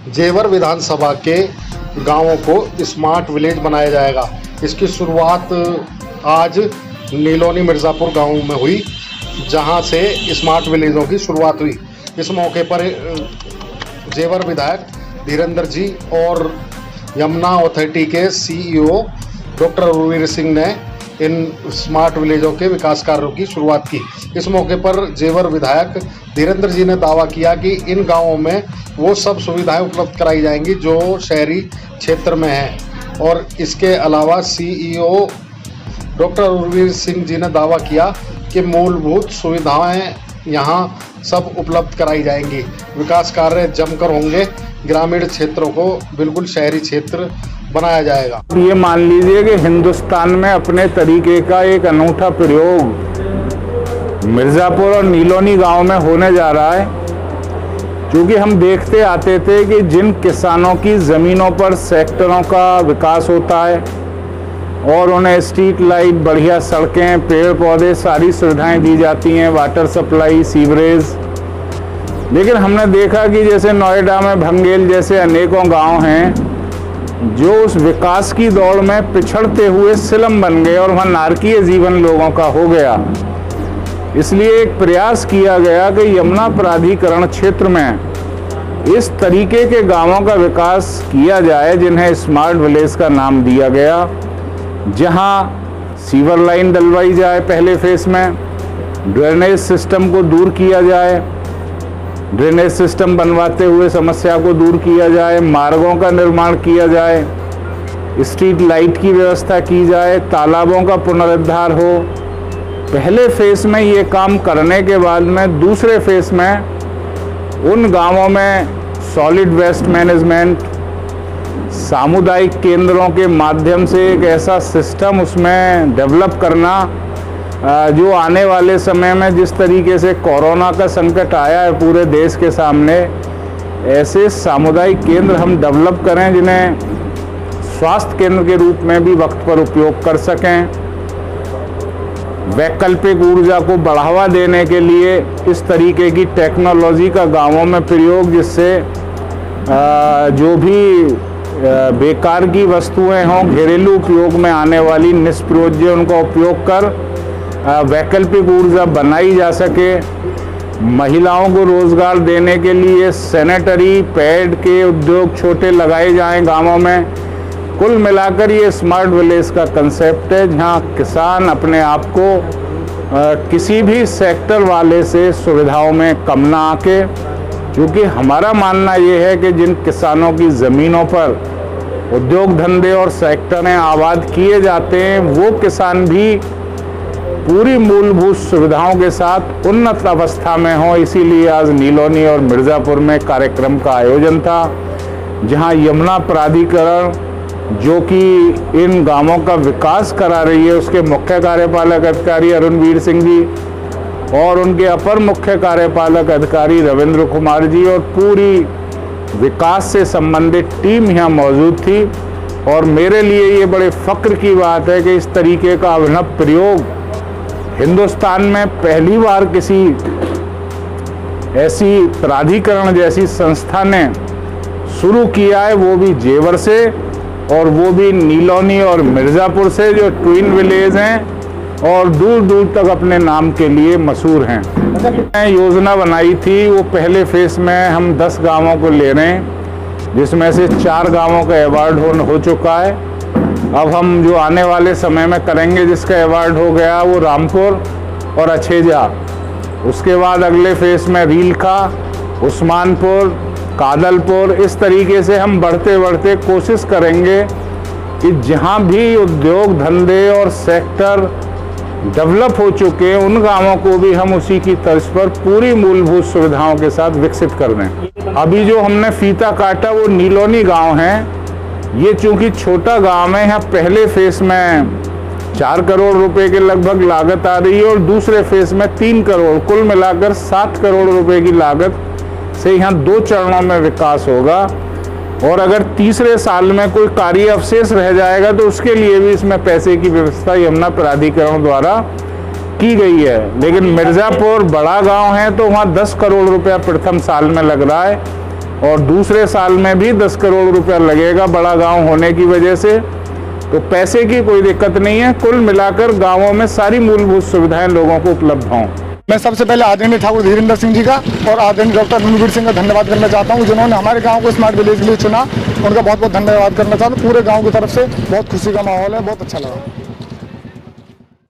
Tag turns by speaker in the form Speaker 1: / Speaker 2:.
Speaker 1: जेवर विधानसभा के गांवों को स्मार्ट विलेज बनाया जाएगा। इसकी शुरुआत आज नीलोनी मिर्ज़ापुर गांव में हुई, जहां से स्मार्ट विलेजों की शुरुआत हुई। इस मौके पर जेवर विधायक धीरेंद्र जी और यमुना अथॉरिटी के सीईओ डॉक्टर रघुवीर सिंह ने इन स्मार्ट विलेजों के विकास कार्यों की शुरुआत की। इस मौके पर जेवर विधायक धीरेंद्र जी ने दावा किया कि इन गांवों में वो सब सुविधाएं उपलब्ध कराई जाएंगी जो शहरी क्षेत्र में हैं। और इसके अलावा सीईओ डॉक्टर रघुवीर सिंह जी ने दावा किया कि मूलभूत सुविधाएं यहां सब उपलब्ध कराई जाएंगी। विकास कार्य जमकर होंगे। ग्रामीण क्षेत्रों को बिल्कुल शहरी क्षेत्र बनाया जाएगा।
Speaker 2: ये मान लीजिए कि हिंदुस्तान में अपने तरीके का एक अनूठा प्रयोग मिर्ज़ापुर और नीलोनी गांव में होने जा रहा है, क्योंकि हम देखते आते थे कि जिन किसानों की ज़मीनों पर सेक्टरों का विकास होता है और उन्हें स्ट्रीट लाइट, बढ़िया सड़कें, पेड़ पौधे, सारी सुविधाएं दी जाती हैं, वाटर सप्लाई, सीवरेज। लेकिन हमने देखा कि जैसे नोएडा में भंगेल जैसे अनेकों गांव हैं जो उस विकास की दौड़ में पिछड़ते हुए सिलम बन गए और वहाँ नारकीय जीवन लोगों का हो गया। इसलिए एक प्रयास किया गया कि यमुना प्राधिकरण क्षेत्र में इस तरीके के गांवों का विकास किया जाए जिन्हें स्मार्ट विलेज का नाम दिया गया, जहां सीवर लाइन डलवाई जाए, पहले फेस में ड्रेनेज सिस्टम को दूर किया जाए, ड्रेनेज सिस्टम बनवाते हुए समस्या को दूर किया जाए, मार्गों का निर्माण किया जाए, स्ट्रीट लाइट की व्यवस्था की जाए, तालाबों का पुनरुद्धार हो। पहले फेस में ये काम करने के बाद में दूसरे फेस में उन गांवों में सॉलिड वेस्ट मैनेजमेंट, सामुदायिक केंद्रों के माध्यम से एक ऐसा सिस्टम उसमें डेवलप करना जो आने वाले समय में जिस तरीके से कोरोना का संकट आया है पूरे देश के सामने, ऐसे सामुदायिक केंद्र हम डेवलप करें जिन्हें स्वास्थ्य केंद्र के रूप में भी वक्त पर उपयोग कर सकें। वैकल्पिक ऊर्जा को बढ़ावा देने के लिए इस तरीके की टेक्नोलॉजी का गांवों में प्रयोग, जिससे जो भी बेकार की वस्तुएं हों, घरेलू उपयोग में आने वाली निष्प्रयोज्य, उनका उपयोग कर वैकल्पिक ऊर्जा बनाई जा सके। महिलाओं को रोजगार देने के लिए सैनिटरी पैड के उद्योग छोटे लगाए जाएं गांवों में। कुल मिलाकर ये स्मार्ट विलेज का कंसेप्ट है, जहां किसान अपने आप को किसी भी सेक्टर वाले से सुविधाओं में कम ना आके, क्योंकि हमारा मानना ये है कि जिन किसानों की ज़मीनों पर उद्योग धंधे और सेक्टरें आबाद किए जाते हैं वो किसान भी पूरी मूलभूत सुविधाओं के साथ उन्नत अवस्था में हो। इसीलिए आज नीलोनी और मिर्ज़ापुर में कार्यक्रम का आयोजन था, जहां यमुना प्राधिकरण जो कि इन गांवों का विकास करा रही है, उसके मुख्य कार्यपालक अधिकारी अरुणवीर सिंह जी और उनके अपर मुख्य कार्यपालक अधिकारी रविंद्र कुमार जी और पूरी विकास से संबंधित टीम यहाँ मौजूद थी। और मेरे लिए ये बड़े फ़ख्र की बात है कि इस तरीके का अभिनव प्रयोग हिंदुस्तान में पहली बार किसी ऐसी प्राधिकरण जैसी संस्था ने शुरू किया है, वो भी जेवर से और वो भी नीलोनी और मिर्ज़ापुर से, जो ट्विन विलेज हैं और दूर दूर तक अपने नाम के लिए मशहूर हैं। योजना बनाई थी, वो पहले फेस में हम 10 गांवों को ले रहे हैं, जिसमें से 4 गांवों का अवार्ड हो चुका है। अब हम जो आने वाले समय में करेंगे, जिसका अवार्ड हो गया वो रामपुर और अछेजा। उसके बाद अगले फेस में रीलखा, उस्मानपुर, कादलपुर। इस तरीके से हम बढ़ते बढ़ते कोशिश करेंगे कि जहां भी उद्योग धंधे और सेक्टर डेवलप हो चुके हैं उन गांवों को भी हम उसी की तर्ज पर पूरी मूलभूत सुविधाओं के साथ विकसित कर दें। अभी जो हमने फीता काटा वो नीलोनी गांव है। ये चूंकि छोटा गांव है, यहाँ पहले फेस में 4 करोड़ रुपए के लगभग लागत आ रही है और दूसरे फेस में 3 करोड़, कुल मिलाकर 7 करोड़ रुपए की लागत से यहाँ 2 चरणों में विकास होगा। और अगर तीसरे साल में कोई कार्य अवशेष रह जाएगा तो उसके लिए भी इसमें पैसे की व्यवस्था यमुना प्राधिकरण द्वारा की गई है। लेकिन मिर्ज़ापुर बड़ा गांव है तो वहाँ 10 करोड़ रुपया प्रथम साल में लग रहा है और दूसरे साल में भी 10 करोड़ रुपया लगेगा बड़ा गांव होने की वजह से। तो पैसे की कोई दिक्कत नहीं है, कुल मिलाकर गांवों में सारी मूलभूत सुविधाएं लोगों को उपलब्ध हों।
Speaker 3: मैं सबसे पहले आदरणीय ठाकुर धीरेन्द्र सिंह जी का और आदरणीय डॉक्टर रणवीर सिंह का धन्यवाद करना चाहता हूं, जिन्होंने हमारे गांव को स्मार्ट विलेज के लिए चुना। उनका बहुत बहुत धन्यवाद करना चाहता हूं। पूरे गांव की तरफ से बहुत खुशी का माहौल है, बहुत अच्छा लगा।